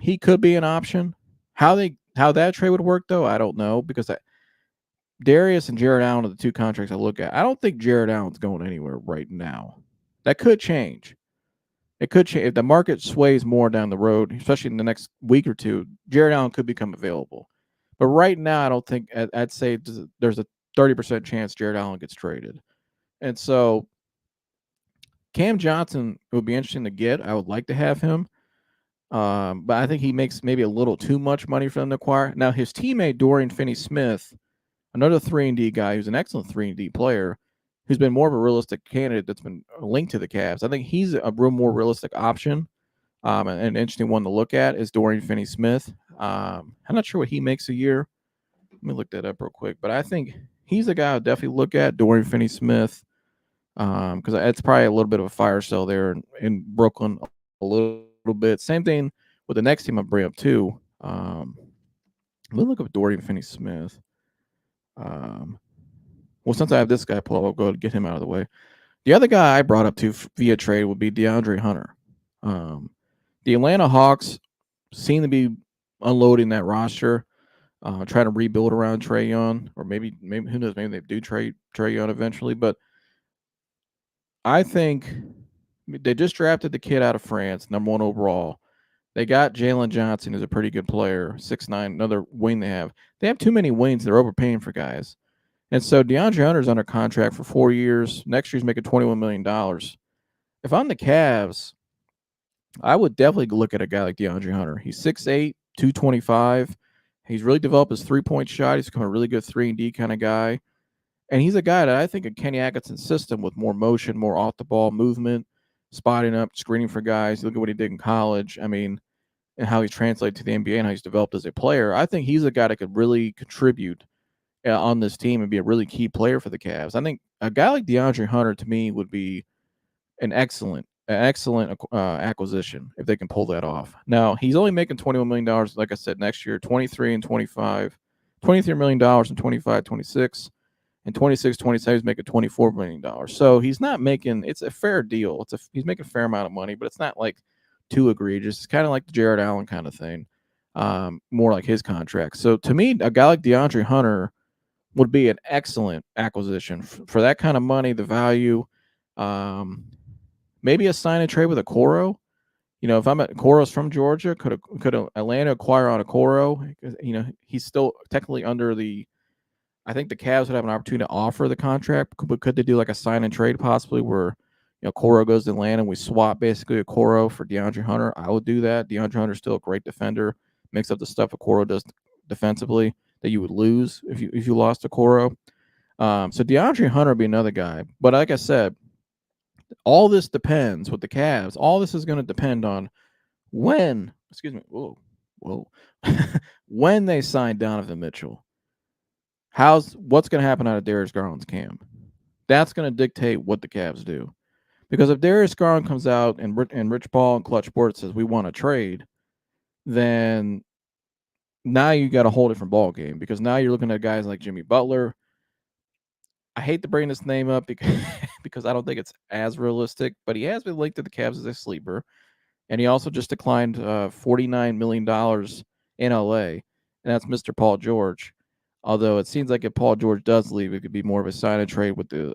He could be an option. How that trade would work, though, I don't know, because Darius and Jared Allen are the two contracts I look at. I don't think Jared Allen's going anywhere right now. That could change. it could change if the market sways more down the road, especially in the next week or two. Jared Allen could become available, but right now, I don't think I'd say there's a 30% chance Jared Allen gets traded, and so Cam Johnson would be interesting to get. I would like to have him. But I think he makes maybe a little too much money for them to acquire. Now, his teammate Dorian Finney-Smith, another 3-and-D guy who's an excellent 3-and-D player, who's been more of a realistic candidate that's been linked to the Cavs. I think he's a real more realistic option. And an interesting one to look at is Dorian Finney-Smith. I'm not sure what he makes a year. Let me look that up real quick. But I think he's a guy I'll definitely look at, Dorian Finney-Smith, because it's probably a little bit of a fire sale there in Brooklyn a little bit. Same thing with the next team I bring up too. Let me look up Dorian Finney-Smith. Well, since I have this guy pulled, I'll go ahead and get him out of the way. The other guy I brought up to via trade would be DeAndre Hunter. The Atlanta Hawks seem to be unloading that roster, trying to rebuild around Trae Young, or maybe who knows, maybe they do trade Trae Young eventually. But I think they just drafted the kid out of France, number 1 overall. They got Jaylon Johnson, who's a pretty good player, 6'9", another wing they have. They have too many wings. They're overpaying for guys. And so DeAndre Hunter's under contract for 4 years. Next year's making $21 million. If I'm the Cavs, I would definitely look at a guy like DeAndre Hunter. He's 6'8", 225. He's really developed his three-point shot. He's become a really good 3-and-D kind of guy. And he's a guy that I think in Kenny Atkinson's system with more motion, more off-the-ball movement, spotting up, screening for guys. Look at what he did in college. I mean, and how he's translated to the NBA and how he's developed as a player. I think he's a guy that could really contribute on this team and be a really key player for the Cavs. I think a guy like DeAndre Hunter, to me, would be an excellent acquisition if they can pull that off. Now, he's only making $21 million, like I said, next year, 23 and 25, $23 million in 25, 26, and 26, 27, he's making $24 million. So he's not making, it's a fair deal. He's making a fair amount of money, but it's not like too egregious. It's kind of like the Jared Allen kind of thing, more like his contract. So to me, a guy like DeAndre Hunter would be an excellent acquisition for that kind of money, the value. Maybe a sign and trade with Okoro. You know, if I'm at Okoro's from Georgia, could Atlanta acquire on Okoro? You know, he's still technically under the. I think the Cavs would have an opportunity to offer the contract, but could they do like a sign and trade possibly where, you know, Okoro goes to Atlanta and we swap basically Okoro for DeAndre Hunter? I would do that. DeAndre Hunter's still a great defender, makes up the stuff Okoro does defensively that you would lose if you lost Okoro. So DeAndre Hunter would be another guy. But like I said, all this depends with the Cavs. All this is going to depend on when, when they sign Donovan Mitchell. What's going to happen out of Darius Garland's camp? That's going to dictate what the Cavs do. Because if Darius Garland comes out and Rich Paul and Clutch Sports says we want to trade, then now you got a whole different ball game, because now you're looking at guys like Jimmy Butler. I hate to bring this name up because I don't think it's as realistic, but he has been linked to the Cavs as a sleeper, and he also just declined $49 million in LA, and that's Mr. Paul George. Although it seems like if Paul George does leave, it could be more of a sign and trade with the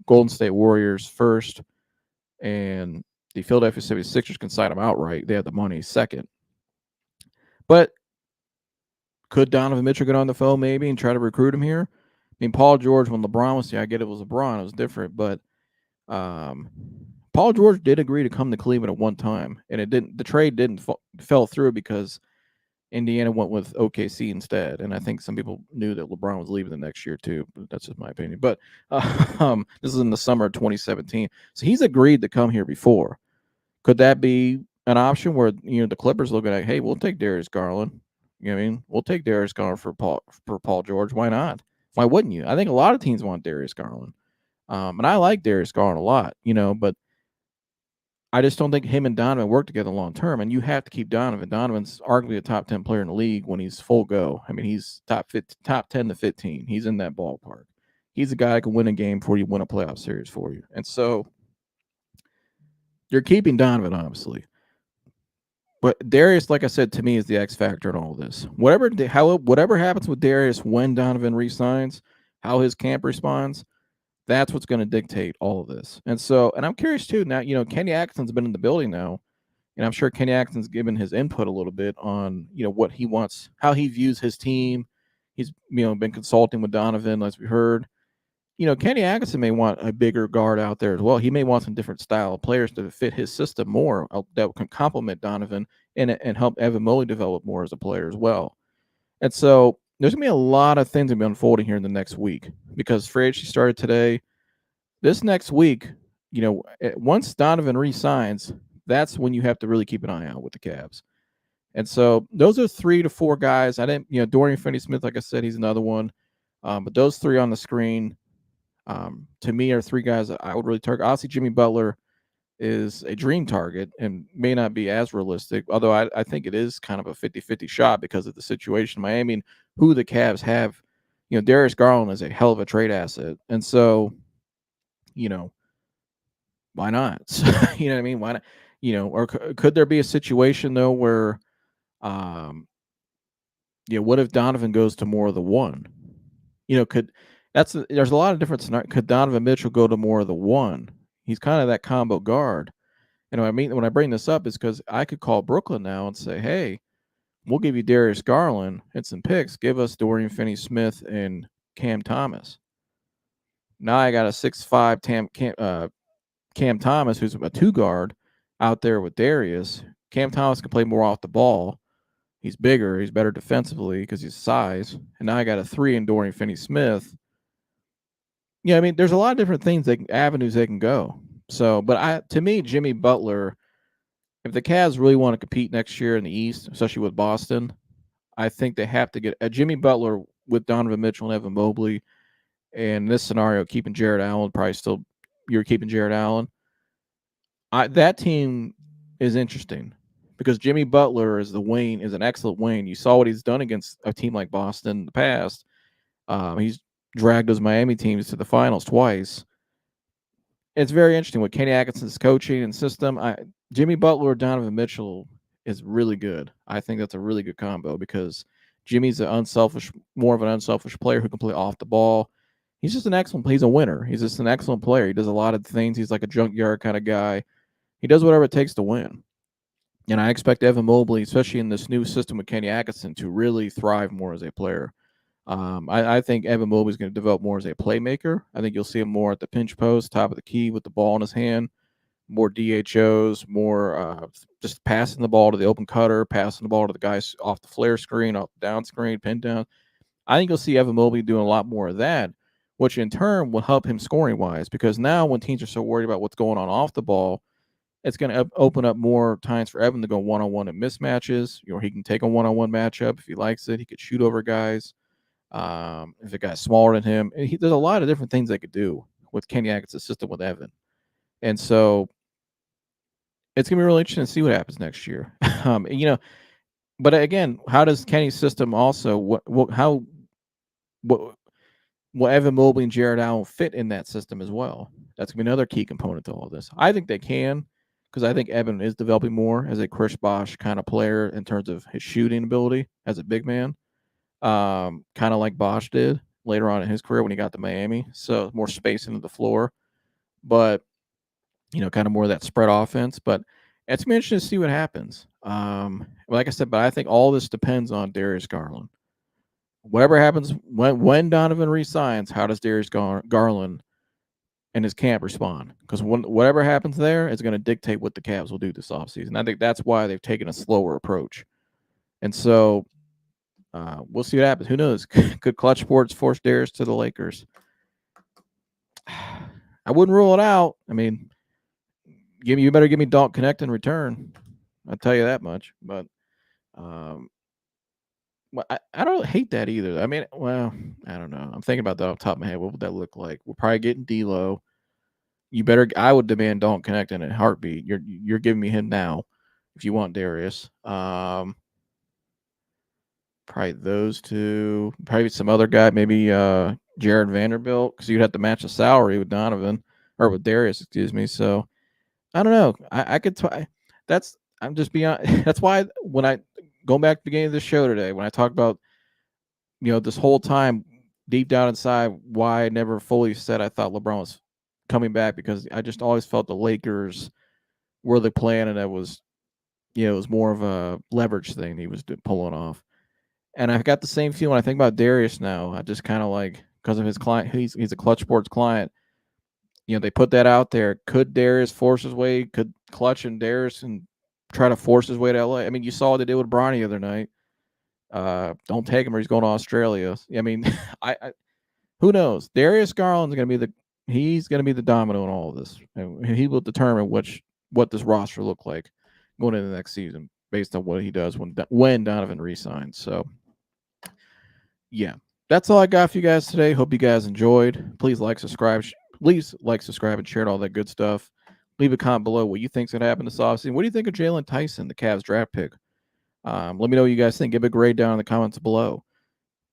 Golden State Warriors first, and the Philadelphia 76ers can sign him outright. They have the money second. But could Donovan Mitchell get on the phone maybe and try to recruit him here? I mean, Paul George, when LeBron was here, I get it was LeBron, it was different, but Paul George did agree to come to Cleveland at one time, and the trade fell through because Indiana went with OKC instead, and I think some people knew that LeBron was leaving the next year too. But that's just my opinion. But this is in the summer of 2017, so he's agreed to come here before. Could that be an option where, you know, the Clippers looking at, hey, we'll take Darius Garland. You know what I mean? We'll take Darius Garland for Paul George. Why not? Why wouldn't you? I think a lot of teams want Darius Garland, and I like Darius Garland a lot. You know, but I just don't think him and Donovan work together long term, and you have to keep Donovan. Donovan's arguably a top 10 player in the league when he's full go. I mean, he's top 10 to 15. He's in that ballpark. He's a guy that can win a game for you, win a playoff series for you. And so you're keeping Donovan, obviously. But Darius, like I said, to me is the X factor in all this. Whatever happens with Darius when Donovan resigns, how his camp responds, That's what's going to dictate all of this. And so, and I'm curious too. Now, Kenny Atkinson's been in the building now, and I'm sure Kenny Atkinson's given his input a little bit on what he wants, how he views his team. He's been consulting with Donovan, as we heard. Kenny Atkinson may want a bigger guard out there as well. He may want some different style of players to fit his system more that can complement Donovan and help Evan Mobley develop more as a player as well. And so there's going to be a lot of things going to be unfolding here in the next week because free agency started today. This next week, once Donovan re-signs, that's when you have to really keep an eye out with the Cavs. And so those are 3 to 4 guys. I didn't, Dorian Finney-Smith, like I said, he's another one. But those 3 on the screen, to me, are 3 guys that I would really target. Obviously, Jimmy Butler is a dream target and may not be as realistic, although I think it is kind of a 50-50 shot because of the situation in Miami and who the Cavs have. Darius Garland is a hell of a trade asset. And so, why not? You know what I mean? Why not? Or could there be a situation, though, where, what if Donovan goes to more of the 1? There's a lot of different scenarios. Could Donovan Mitchell go to more of the 1? He's kind of that combo guard. And when I bring this up is because I could call Brooklyn now and say, hey, we'll give you Darius Garland and some picks. Give us Dorian Finney-Smith and Cam Thomas. Now I got a 6'5" Cam Thomas, who's a 2 guard, out there with Darius. Cam Thomas can play more off the ball. He's bigger. He's better defensively because he's size. And now I got a 3 in Dorian Finney-Smith. There's a lot of different things, avenues they can go. So, but to me, Jimmy Butler, if the Cavs really want to compete next year in the East, especially with Boston, I think they have to get a Jimmy Butler with Donovan Mitchell and Evan Mobley. And in this scenario, keeping Jared Allen, you're keeping Jared Allen. That team is interesting because Jimmy Butler is an excellent wing. You saw what he's done against a team like Boston in the past. He's dragged those Miami teams to the finals twice. It's very interesting with Kenny Atkinson's coaching and system. Jimmy Butler, Donovan Mitchell is really good. I think that's a really good combo because Jimmy's more of an unselfish player who can play off the ball. He's just he's a winner. He's just an excellent player. He does a lot of things. He's like a junkyard kind of guy. He does whatever it takes to win. And I expect Evan Mobley, especially in this new system with Kenny Atkinson, to really thrive more as a player. I think Evan Mobley is going to develop more as a playmaker. I think you'll see him more at the pinch post, top of the key with the ball in his hand, more DHOs, more just passing the ball to the open cutter, passing the ball to the guys off the flare screen, off the down screen, pin down. I think you'll see Evan Mobley doing a lot more of that, which in turn will help him scoring-wise because now when teams are so worried about what's going on off the ball, it's going to open up more times for Evan to go one-on-one in mismatches. He can take a one-on-one matchup if he likes it. He could shoot over guys. If a guy's smaller than him, there's a lot of different things they could do with Kenny Atkinson's system with Evan. And so it's going to be really interesting to see what happens next year. But again, how does Kenny's system also, will Evan Mobley and Jared Allen fit in that system as well? That's going to be another key component to all of this. I think they can because I think Evan is developing more as a Chris Bosh kind of player in terms of his shooting ability as a big man. Kind of like Bosh did later on in his career when he got to Miami. So more space into the floor, but kind of more of that spread offense. But it's going to be interesting to see what happens. Like I said, but I think all this depends on Darius Garland. Whatever happens when Donovan resigns, how does Darius Garland and his camp respond? Because whatever happens there is going to dictate what the Cavs will do this offseason. I think that's why they've taken a slower approach. And so we'll see what happens. Who knows? Could Clutch Sports force Darius to the Lakers? I wouldn't rule it out. I mean, you better give me Dalton Connect in return. I'll tell you that much. But I don't hate that either. I mean, well, I don't know. I'm thinking about that off the top of my head. What would that look like? We're probably getting D'Lo. I would demand Dalton Connect in a heartbeat. You're giving me him now if you want Darius. Probably those two. Probably some other guy, maybe Jared Vanderbilt, because you'd have to match the salary with Donovan or with Darius, excuse me. So I don't know. I could try. I'm just being. That's why when I go back to the beginning of the show today, when I talked about, this whole time deep down inside why I never fully said I thought LeBron was coming back, because I just always felt the Lakers were the plan, and it was, it was more of a leverage thing he was pulling off. And I've got the same feeling when I think about Darius now. I just kind of like, because of his client, he's a Clutch Sports client. They put that out there. Could Darius force his way? Could Clutch and Darius and try to force his way to LA? I mean, you saw what they did with Bronny the other night. Don't take him or he's going to Australia. I mean, I who knows? Darius Garland's going to be he's going to be the domino in all of this. And he will determine what this roster look like going into the next season based on what he does when Donovan resigns. So, yeah, that's all I got for you guys today. Hope you guys enjoyed. Please like, subscribe, and share all that good stuff. Leave a comment below what you think's going to happen this offseason. What do you think of Jaylon Tyson, the Cavs draft pick? Let me know what you guys think. Give a grade down in the comments below.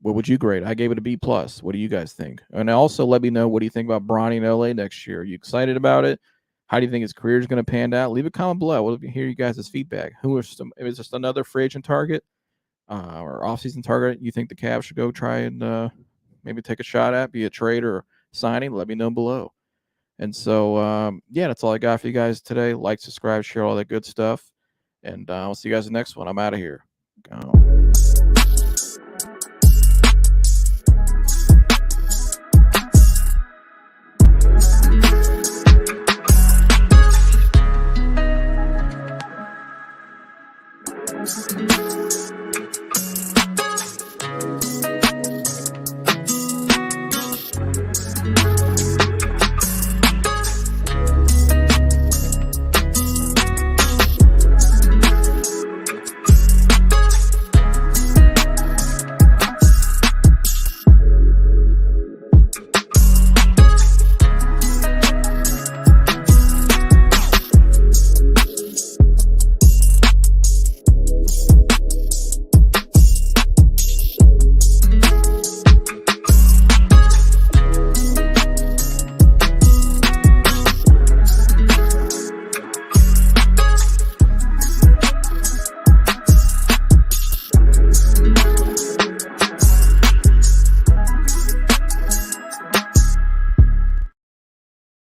What would you grade? I gave it a B+. What do you guys think? And also let me know, what do you think about Bronny in LA next year? Are you excited about it? How do you think his career is going to pan out? Leave a comment below. We'll hear you guys' feedback. Is this another free agent target or offseason target you think the Cavs should go try and maybe take a shot at, be a trade or signing? Let me know below. And so, yeah, that's all I got for you guys today. Like, subscribe, share all that good stuff. And I'll see you guys in the next one. I'm out of here. Go.